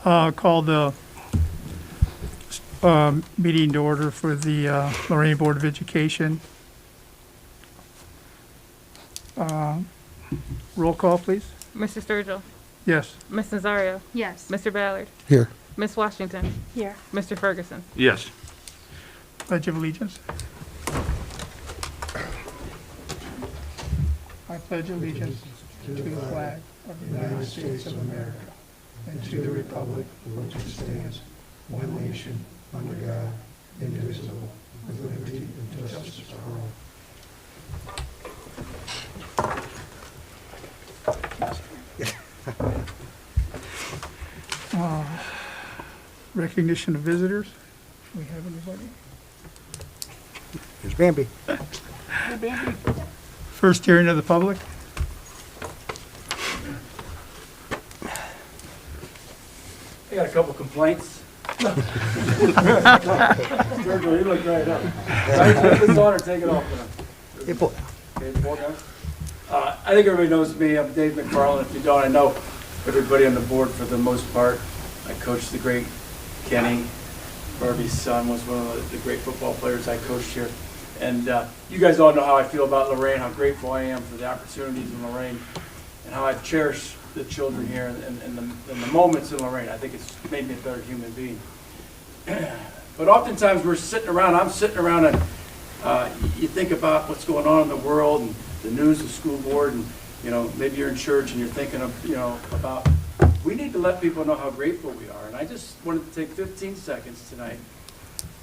Call the meeting to order for the Lorain Board of Education. Roll call, please. Mr. Sturgill. Yes. Ms. Nazario. Yes. Mr. Ballard. Here. Ms. Washington. Here. Mr. Ferguson. Yes. Pledge of Allegiance. I pledge allegiance to the flag of the United States of America and to the republic for which it stands, one nation, under God, indivisible, with liberty and justice for all. Recognition of visitors. Do we have anybody? Here's Bambi. First hearing of the public. I got a couple complaints. Virgil, you look right up. Take this on or take it off now? Hey, pull. Okay, pull down. I think everybody knows me. I'm Dave McFarland. If you don't, I know everybody on the board for the most part. I coached the great Kenny. Barbie's son was one of the great football players I coached here. And you guys all know how I feel about Lorain, how grateful I am for the opportunities in Lorain, and how I've cherished the children here and the moments in Lorain. I think it's made me a better human being. But oftentimes I'm sitting around and you think about what's going on in the world and the news, the school board, and maybe you're in church and you're thinking of about we need to let people know how grateful we are. And I just wanted to take 15 seconds tonight.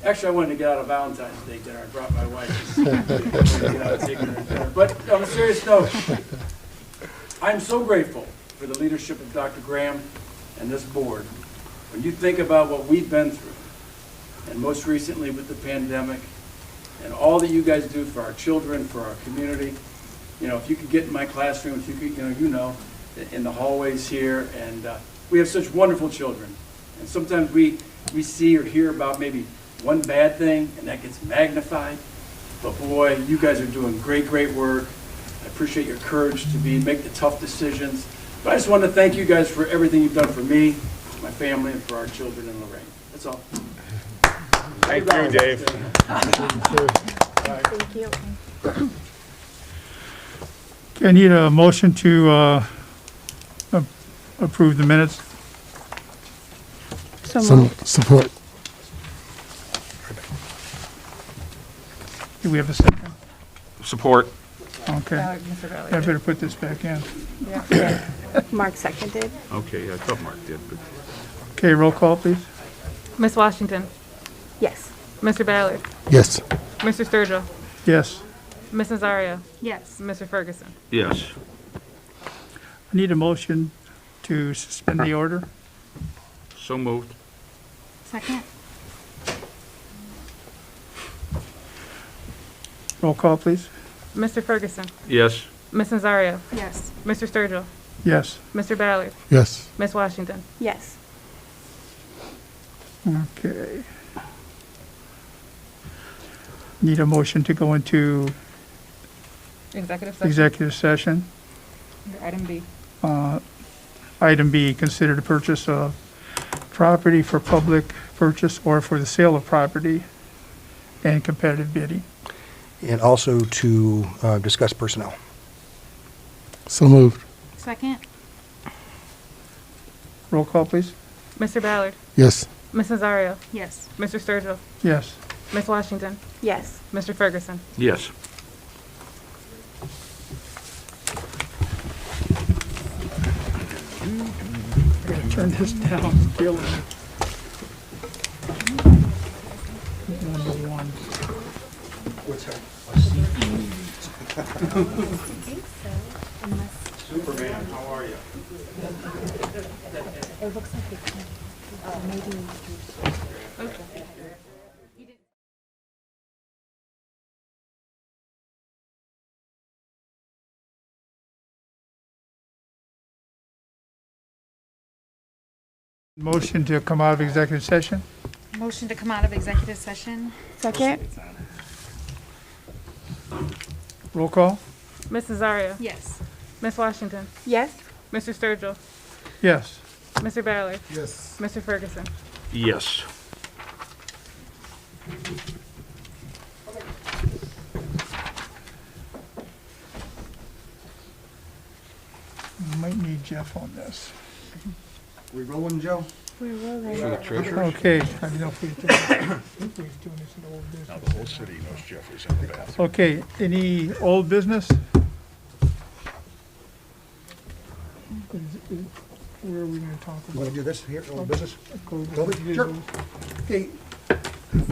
Actually, I wanted to get out of Valentine's Day dinner. I brought my wife to get out and take her to dinner. But on a serious note, I'm so grateful for the leadership of Dr. Graham and this board. When you think about what we've been through, and most recently with the pandemic, and all that you guys do for our children, for our community, if you could get in my classroom, if you could, in the hallways here, and we have such wonderful children. And sometimes we see or hear about maybe one bad thing, and that gets magnified. But boy, you guys are doing great, great work. I appreciate your courage to make the tough decisions. But I just want to thank you guys for everything you've done for me, my family, and for our children in Lorain. That's all. Thank you, Dave. Thank you. I need a motion to approve the minutes. Some support. Do we have a second? Support. Okay. Mr. Ballard. I better put this back in. Yeah. Mark seconded. Okay, I thought Mark did, but Okay, roll call, please. Ms. Washington. Yes. Mr. Ballard. Yes. Mr. Sturgill. Yes. Ms. Nazario. Yes. Mr. Ferguson. yes. I need a motion to suspend the order. So moved. Second. Roll call, please. Mr. Ferguson. Yes. Ms. Nazario. Yes. Mr. Sturgill. Yes. Mr. Ballard. Yes. Ms. Washington. Yes. Okay. Need a motion to go into Executive session. executive session. Under item B. Item B, consider the purchase of property for public purchase or for the sale of property and competitive bidding. And also to discuss personnel. So moved. Second. Roll call, please. Mr. Ballard. Yes. Ms. Nazario. Yes. Mr. Sturgill. Yes. Ms. Washington. Yes. Mr. Ferguson. Yes. I gotta turn this down. Feeling it. Number one. Superman, how are you? It looks like they can. Maybe. Motion to come out of executive session. Motion to come out of executive session. Second. Roll call. Ms. Nazario. Yes. Ms. Washington. Yes. Mr. Sturgill. Yes. Mr. Ballard. Yes. Mr. Ferguson. Yes. You might need Jeff on this. We rolling, Joe? We're rolling. Okay, I don't know if he's doing this in old business. The whole city knows Jeff was in the bathroom. Okay, any old business? Where are we gonna talk You want about? to do this here, old business? COVID? COVID? Sure. Okay,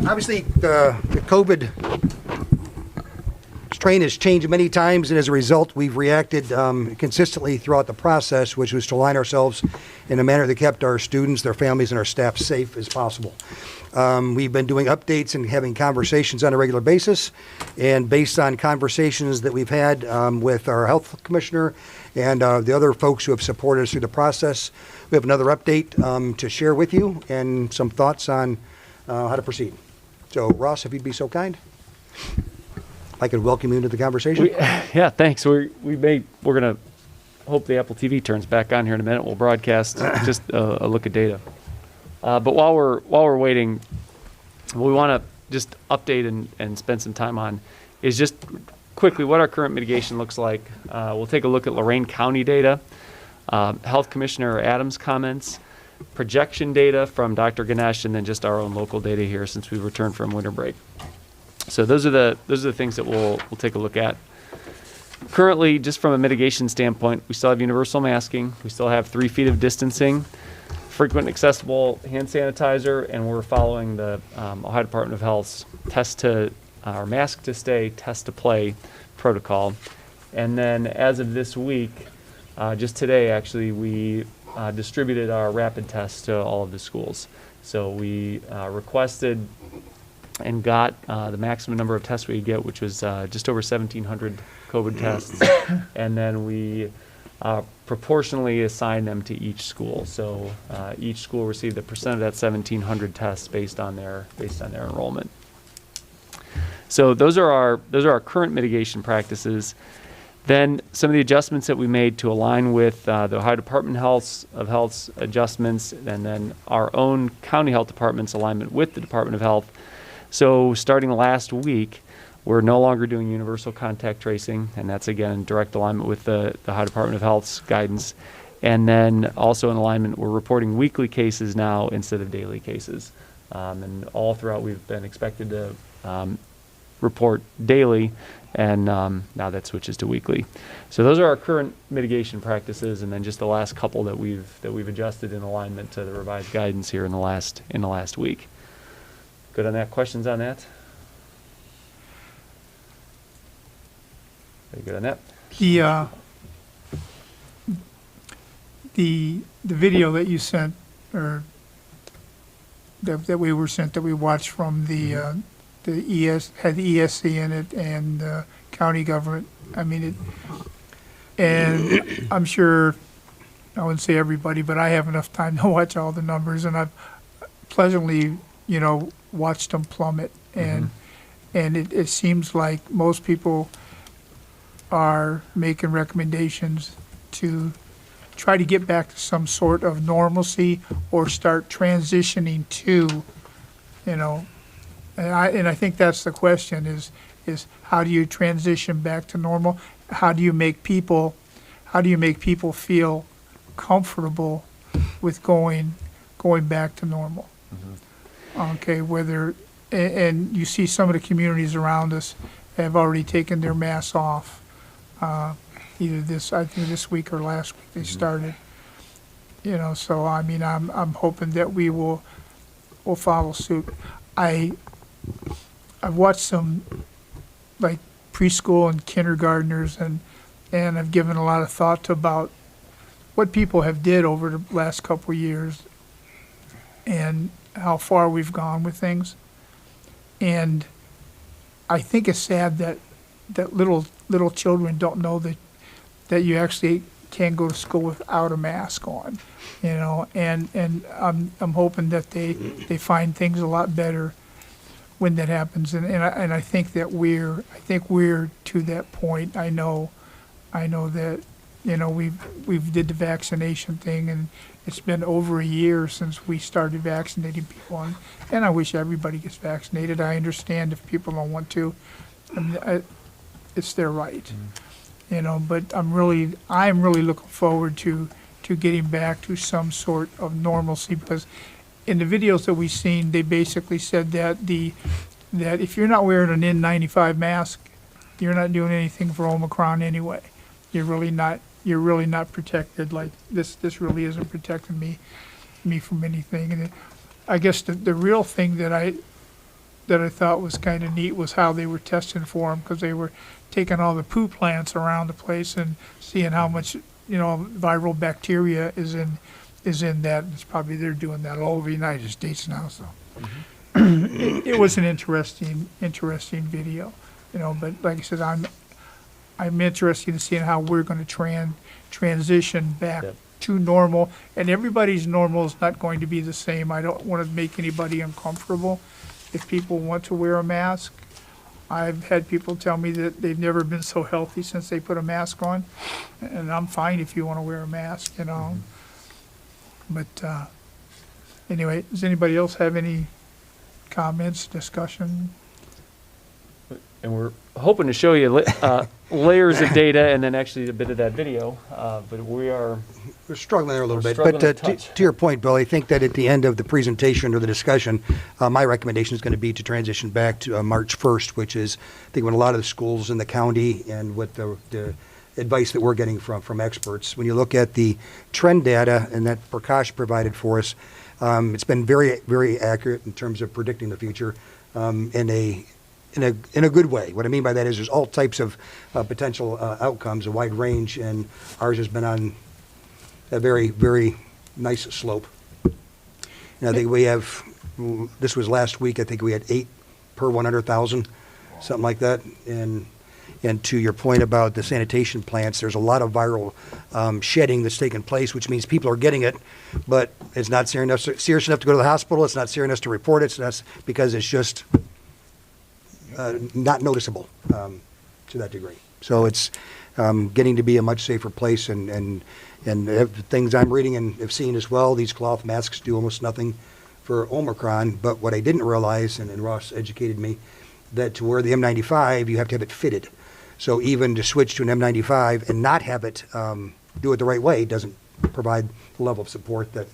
obviously, the COVID strain has changed many times, and as a result, we've reacted consistently throughout the process, which was to align ourselves in a manner that kept our students, their families, and our staff safe as possible. We've been doing updates and having conversations on a regular basis, and based on conversations that we've had with our health commissioner and the other folks who have supported us through the process, we have another update to share with you and some thoughts on how to proceed. So, Ross, if you'd be so kind, I could welcome you into the conversation. Yeah, thanks. We're gonna hope the Apple TV turns back on here in a minute. We'll broadcast just a look at data. But while we're waiting, what we want to just update and spend some time on is just quickly what our current mitigation looks like. We'll take a look at Lorain County data, Health Commissioner Adams' comments, projection data from Dr. Ganesh, and then just our own local data here since we've returned from winter break. So those are the things that we'll take a look at. Currently, just from a mitigation standpoint, we still have universal masking. We still have 3 feet of distancing, frequent accessible hand sanitizer, and we're following the Ohio Department of Health's mask to stay, test to play protocol. And then as of this week, just today actually, we distributed our rapid tests to all of the schools. So we requested and got the maximum number of tests we could get, which was just over 1,700 COVID tests. And then we proportionally assigned them to each school. So each school received a percent of that 1,700 tests based on their enrollment. So those are our current mitigation practices. Then some of the adjustments that we made to align with the Ohio Department of Health's adjustments, and then our own county health department's alignment with the Department of Health. So starting last week, we're no longer doing universal contact tracing, and that's again in direct alignment with the Ohio Department of Health's guidance. And then also in alignment, we're reporting weekly cases now instead of daily cases. And all throughout, we've been expected to report daily, and now that switches to weekly. So those are our current mitigation practices, and then just the last couple that we've adjusted in alignment to the revised guidance here in the last week. Good on that? Questions on that? Very good on that. The video that you sent, or that we were sent, that we watched from the had the ESC in it and county government. I mean, and I'm sure, I wouldn't say everybody, but I have enough time to watch all the numbers, and I've pleasantly, watched them plummet. And it seems like most people are making recommendations to try to get back to some sort of normalcy or start transitioning to, and I think that's the question is how do you transition back to normal? How do you make people feel comfortable with going back to normal? Okay, and you see some of the communities around us have already taken their masks off. Either this week or last week they started. So I mean, I'm hoping that we'll follow suit. I've watched some like preschool and kindergartners, and I've given a lot of thought to about what people have did over the last couple of years and how far we've gone with things. And I think it's sad that little children don't know that you actually can't go to school without a mask on, and I'm hoping that they find things a lot better when that happens, and I think that we're to that point. I know that You know, we've did the vaccination thing, and it's been over a year since we started vaccinating people, and I wish everybody gets vaccinated. I understand if people don't want to. I mean, it's their right. You know, but I'm really looking forward to getting back to some sort of normalcy, because in the videos that we've seen, they basically said that that if you're not wearing an N95 mask, you're not doing anything for Omicron anyway. You're really not protected. Like this really isn't protecting me from anything. And I guess the real thing that I thought was kind of neat was how they were testing for them, because they were taking all the poo plants around the place and seeing how much, you know, viral bacteria is in that. It's probably they're doing that all over the United States now. So it was an interesting video, you know. But like I said, I'm interested in seeing how we're going to transition back to normal, and everybody's normal is not going to be the same. I don't want to make anybody uncomfortable. If people want to wear a mask, I've had people tell me that they've never been so healthy since they put a mask on, and I'm fine if you want to wear a mask, you know. But anyway, does anybody else have any comments, discussion? And we're hoping to show you layers of data and then actually a bit of that video, but we're struggling there a little bit. struggling But to touch. to your point, Bill, I think that at the end of the presentation or the discussion, my recommendation is going to be to transition back to March 1st, which is, I think, when a lot of the schools in the county and with the advice that we're getting from experts. When you look at the trend data and that Prakash provided for us, it's been very, very accurate in terms of predicting the future in a good way. What I mean by that is there's all types of potential outcomes, a wide range, and ours has been on a very, very nice slope. And I think we have, this was last week, I think we had 8 per 100,000, something like that. And to your point about the sanitation plants, there's a lot of viral shedding that's taking place, which means people are getting it, but it's not serious enough to go to the hospital. It's not serious enough to report it. So that's because it's just not noticeable to that degree. So it's getting to be a much safer place, and things I'm reading and have seen as well, these cloth masks do almost nothing for Omicron. But what I didn't realize, and Ross educated me, that to wear the N95, you have to have it fitted. So even to switch to an N95 and not have it do it the right way doesn't provide the level of support that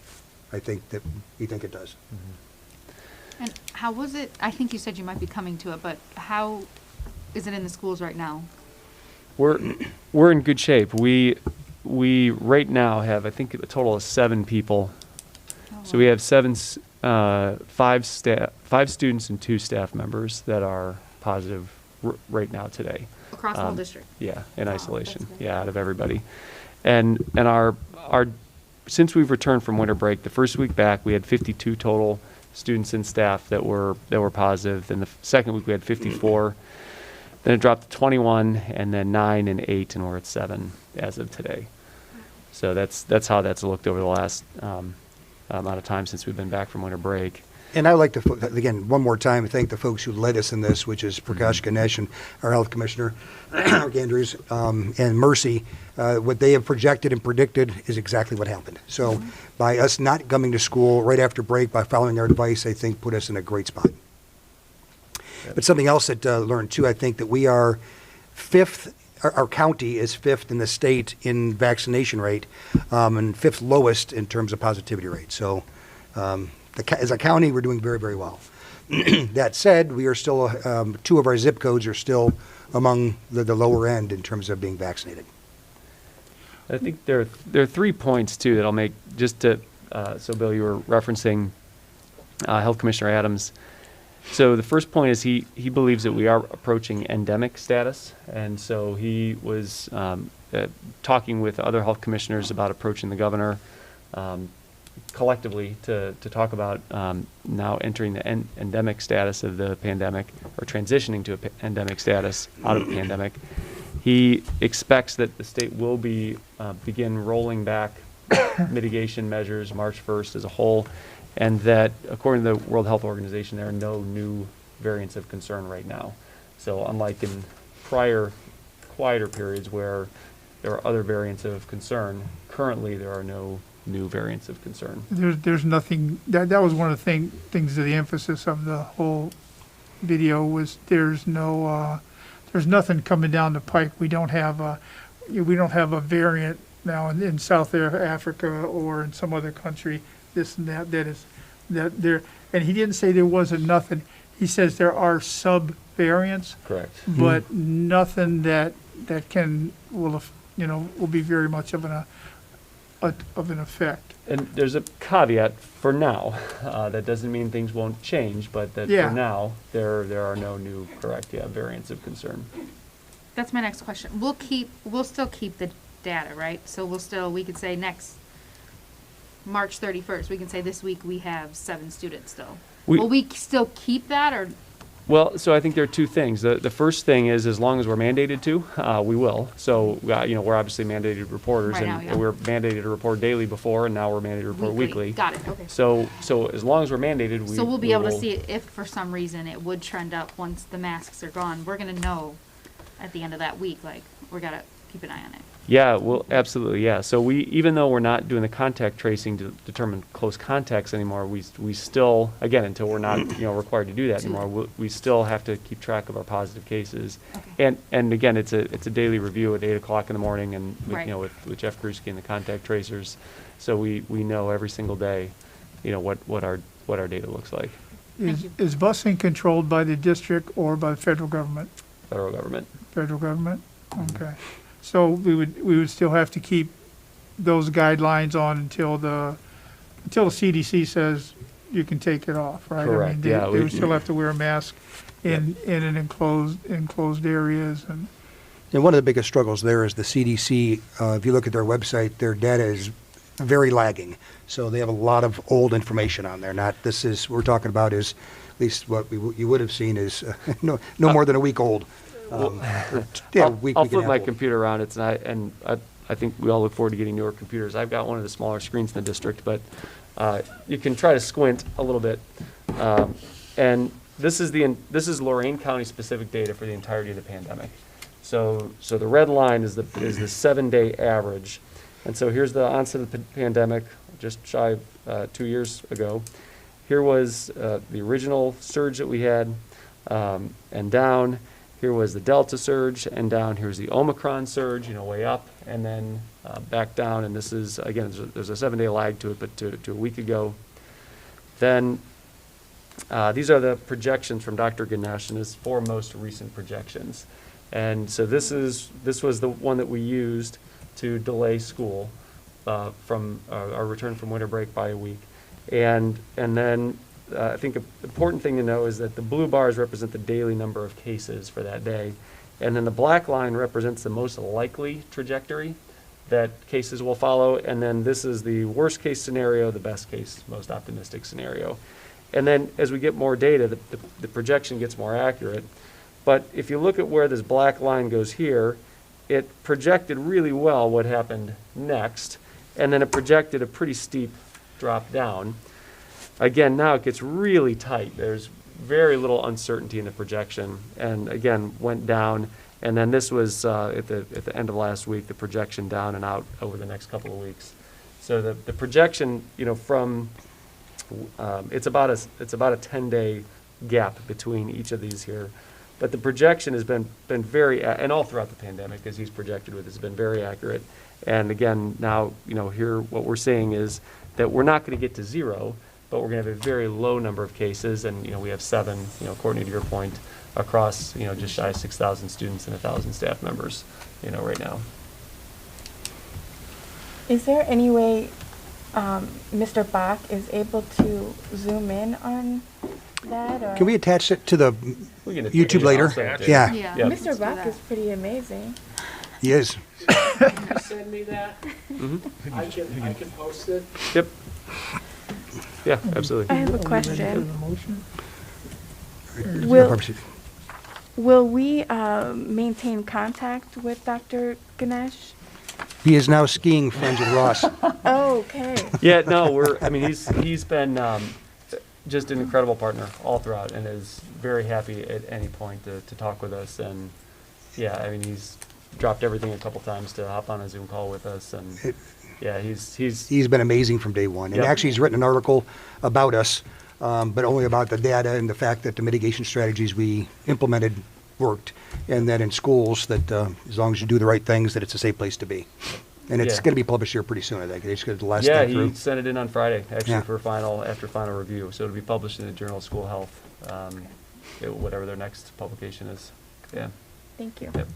I think that we think it does. And how was it, I think you said you might be coming to it, but how is it in the schools right now? We're in good shape. We right now have, I think, a total of 7 people. So we have 5 students and 2 staff members that are positive right now today. Across the whole district? Yeah, in Wow, isolation. that's great. Yeah, out of everybody. And our since we've returned from winter break, the first week back we had 52 total students and staff that were positive. Then the second week we had 54. Then it dropped to 21, and then 9 and 8, and we're at 7 as of today. So that's how that's looked over the last amount of time since we've been back from winter break. And I would like to, again, one more time, thank the folks who led us in this, which is Prakash, Ganesh, and our health commissioner, Rick Andrews, and Mercy. What they have projected and predicted is exactly what happened. So by us not coming to school right after break, by following their advice, I think put us in a great spot. But something else that learned too, I think that we are 5th, our county is 5th in the state in vaccination rate, and 5th lowest in terms of positivity rate. So as a county, we're doing very, very well. That said, we are still, 2 of our zip codes are still among the lower end in terms of being vaccinated. I think there are 3 points too that I'll make just to, so Bill, you were referencing Health Commissioner Adams. So the first point is he believes that we are approaching endemic status, and so he was talking with other health commissioners about approaching the governor collectively to talk about now entering the endemic status of the pandemic, or transitioning to an endemic status out of the pandemic. He expects that the state will begin rolling back mitigation measures March 1st as a whole, and that according to the World Health Organization, there are no new variants of concern right now. So unlike in prior quieter periods where there are other variants of concern. Currently, there are no new variants of concern. There's nothing, that was one of the things of the emphasis of the whole video was there's nothing coming down the pike. We don't have a variant now in South Africa or in some other country, this and that is, that there, and he didn't say there wasn't nothing. He says there are sub-variants, Correct. but nothing that will be very much of an effect. And there's a caveat for now. That doesn't mean things won't change, but that Yeah. for now, there are no new, variants of concern. That's my next question. We'll still keep the data, right? So we could say next March 31st, we can say this week we have 7 students still. Will we still keep that, or? Well, so I think there are two things. The first thing is, as long as we're mandated to, we will. So, we're obviously mandated reporters, Right now, and yeah. we're mandated to report daily before, and now we're mandated to report weekly. Got it, okay. So as long as we're mandated, So we'll be able to will- see if for some reason it would trend up once the masks are gone. We're gonna know at the end of that week, like, we gotta keep an eye on it. Yeah, well, absolutely, yeah. So even though we're not doing the contact tracing to determine close contacts anymore, we still, again, until we're not, required to do that anymore, we still have to keep track of our positive cases. Okay. And again, it's a daily review at 8 o'clock in the morning, and Right. with Jeff Gruski and the contact tracers. So we know every single day, what our data looks like. Thank you. Is busing controlled by the district or by the federal government? Federal government. Federal government? Okay. So we would still have to keep those guidelines on until the CDC says you can take it off, right? Correct, I mean, yeah, they we- would still have to wear a mask in an enclosed areas and. And one of the biggest struggles there is the CDC. If you look at their website, their data is very lagging. So they have a lot of old information on there. We're talking about is, at least what you would have seen is no more than a week old. Week I'll and a flip half my old. computer around. I think we all look forward to getting newer computers. I've got one of the smaller screens in the district, but you can try to squint a little bit. And this is Lorain County specific data for the entirety of the pandemic. So the red line is the 7-day average. And so here's the onset of the pandemic, just shy of 2 years ago. Here was the original surge that we had, and down. Here was the Delta surge, and down. Here's the Omicron surge, way up, and then back down. And this is, again, there's a 7-day lag to it, but to a week ago. Then these are the projections from Dr. Ganesh and his 4 most recent projections. And so this was the one that we used to delay school from our return from winter break by a week. And then I think an important thing to know is that the blue bars represent the daily number of cases for that day. And then the black line represents the most likely trajectory that cases will follow. And then this is the worst case scenario, the best case, most optimistic scenario. And then as we get more data, the projection gets more accurate. But if you look at where this black line goes here, it projected really well what happened next. And then it projected a pretty steep drop down. Again, now it gets really tight. There's very little uncertainty in the projection, and again, went down. And then this was at the end of last week, the projection down and out over the next couple of weeks. So the projection, from it's about a 10-day gap between each of these here, but the projection has been very, and all throughout the pandemic, as he's projected with, has been very accurate. And again, now here what we're saying is that we're not going to get to 0. But we're going to have a very low number of cases, and we have 7, according to your point, across just shy of 6,000 students and 1,000 staff members, right now. Is there any way Mr. Bach is able to zoom in on that? Or? Can we attach it to the We can YouTube later? Yeah, Yeah. Yeah. Mr. Bach is pretty amazing. he is. Can you send me that? Mm-hmm. I can post it. Yep. Yeah, absolutely. I have a Are we ready for question. the motion? Will we maintain contact with Dr. Ganesh? He is now skiing friends with Ross. Oh, okay. Yeah, no, he's been just an incredible partner all throughout, and is very happy at any point to talk with us. And yeah, I mean, dropped everything a couple times to hop on a Zoom call with us, and yeah, He's been amazing from day one. And Yep. actually, he's written an article about us, but only about the data and the fact that the mitigation strategies we implemented worked, and that in schools, that as long as you do the right things, that it's a safe place to be. And it's Yeah. going to be published here pretty soon, I think. They just got the last yeah, thing through. he sent it in on Friday actually Yeah. for final review, so it'll be published in the Journal of School Health, whatever their next publication is. Yeah. Thank you. Yep.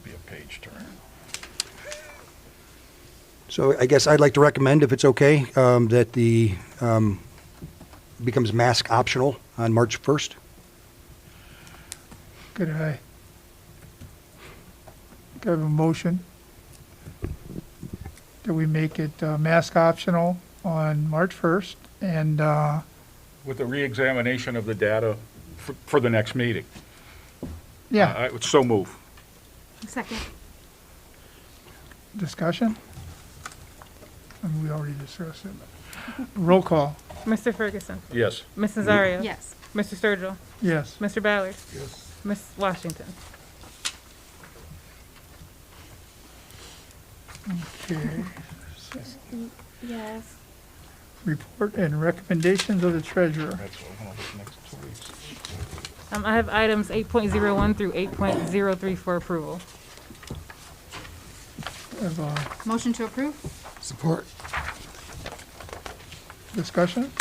Be a page turn. So I guess I'd like to recommend, if it's okay, that the becomes mask optional on March 1st. Could I have a motion that we make it mask optional on March 1st and With a reexamination of the data for the next meeting. yeah, I would so move. Second. discussion? And we already discussed it. Roll call, Mr. Ferguson. Yes. Ms. Nazario. Yes. Mr. Sturgill. yes. Mr. Ballard. Yes. Ms. Washington. Okay. Yes. Report and recommendations of the treasurer. That's one of the next 2 weeks. I have items 8.01 through 8.03 for approval. Have a Motion to approve? Support. discussion?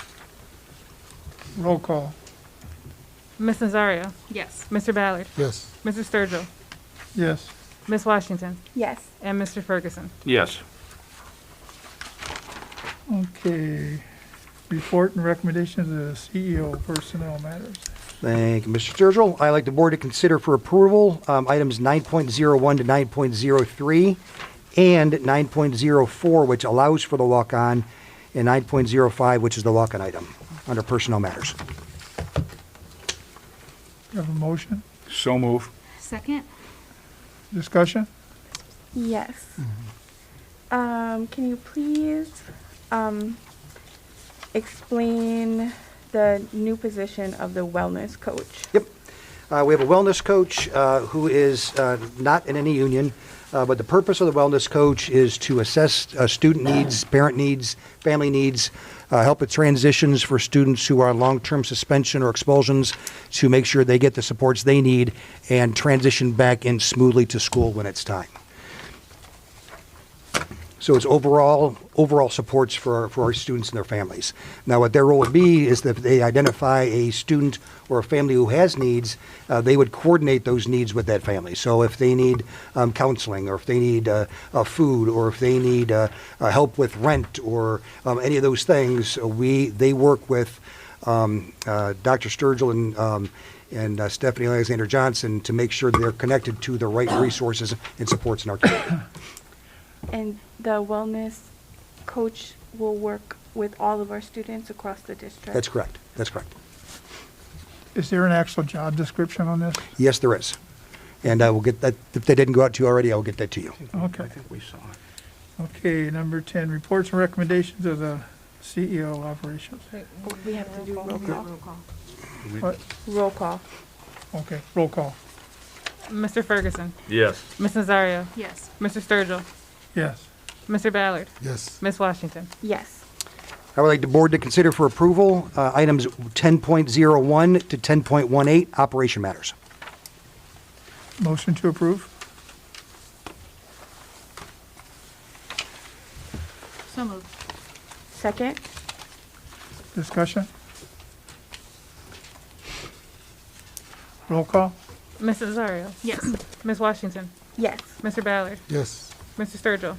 Roll call, Ms. Nazario. Yes. Mr. Ballard. Yes. Mr. Sturgill. yes. Ms. Washington. Yes. And Mr. Ferguson. Yes. Okay. Report and recommendations of the CEO personnel matters. Thank you, Mr. Sturgill. I'd like the board to consider for approval items 9.01 to 9.03 and 9.04, which allows for the walk-on, and 9.05, which is the walk-on item, under personnel matters. Have a motion, So move. Second? discussion? Yes. Can you please explain the new position of the wellness coach? Yep. We have a wellness coach who is not in any union, but the purpose of the wellness coach is to assess student needs, parent needs, family needs, help with transitions for students who are on long-term suspension or expulsions, to make sure they get the supports they need and transition back in smoothly to school when it's time. So it's overall supports for our students and their families. Now, what their role would be is that if they identify a student or a family who has needs, they would coordinate those needs with that family. So if they need counseling, or if they need food, or if they need help with rent, or any of those things, they work with Dr. Sturgill and Stephanie Alexander Johnson to make sure they're connected to the right resources and supports in our community. And the wellness coach will work with all of our students across the district? That's correct. That's correct. Is there an actual job description on this? Yes, there is. And I will get that, if they didn't go out to you already, I will get that to you. Okay. I think we saw it. Okay, number 10, reports and recommendations of the CEO operations. We have to do roll call. What? Roll call. Okay, roll call, Mr. Ferguson. Yes. Ms. Nazario. Yes. Mr. Sturgill. yes. Mr. Ballard. Yes. Ms. Washington. Yes. I would like the board to consider for approval items 10.01 to 10.18, operation matters. Motion to approve? So moved. Second? Discussion? Roll call? Ms. Nazario. Yes. Ms. Washington. Yes. Mr. Ballard. Yes. Mr. Sturgill.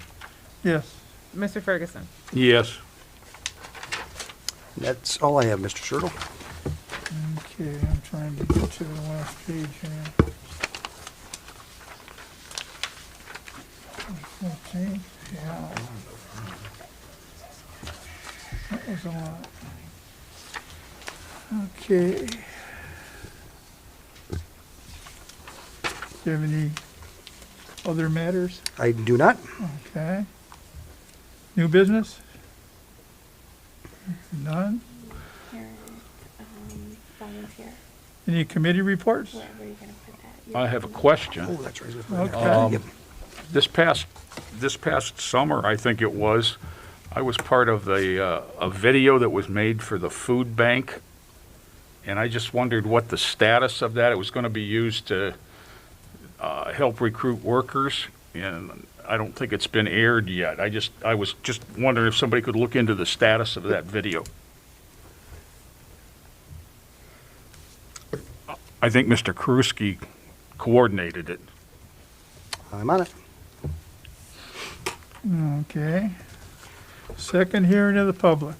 Yes. Mr. Ferguson. Yes. That's all I have, Mr. Sturgill. Okay, I'm trying to get to the last page here. 14, yeah. That was a lot. Okay. Do you have any other matters? I do not. Okay. New business? None? Here, volunteer, Any committee reports? wherever you're gonna put that. I have a question. Oh, that's right. Okay. Yep. This past summer, I think it was, I was part of a video that was made for the food bank, and I just wondered what the status of that. It was going to be used to help recruit workers, and I don't think it's been aired yet. I was just wondering if somebody could look into the status of that video. I think Mr. Kruski coordinated it. I'm on it. Okay. Second hearing of the public.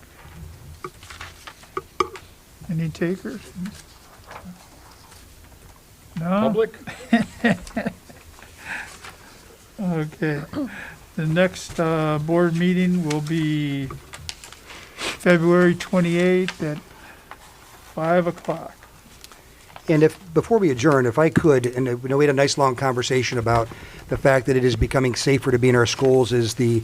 Any takers? No? Public? Okay. The next board meeting will be February 28th at 5 o'clock. And before we adjourn, if I could, and we had a nice long conversation about the fact that it is becoming safer to be in our schools as we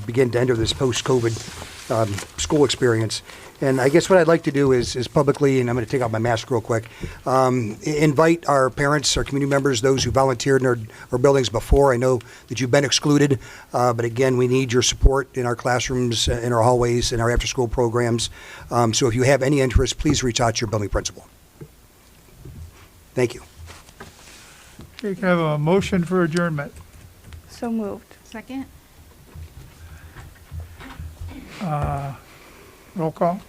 begin to enter this post-COVID school experience. And I guess what I'd like to do is publicly, and I'm going to take off my mask real quick, invite our parents, our community members, those who volunteered in our buildings before. I know that you've been excluded, but again, we need your support in our classrooms, in our hallways, in our after-school programs. So if you have any interest, please reach out to your building principal. Thank you. Okay, can I have a motion for adjournment? So moved. Second? Roll call?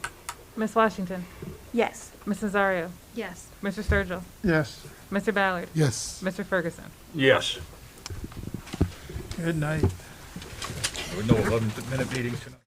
Ms. Washington, Yes. Ms. Nazario, Yes. Mr. Sturgill, Yes. Mr. Ballard, Yes. Mr. Ferguson. Yes. Good night. There were no 11-minute meetings tonight.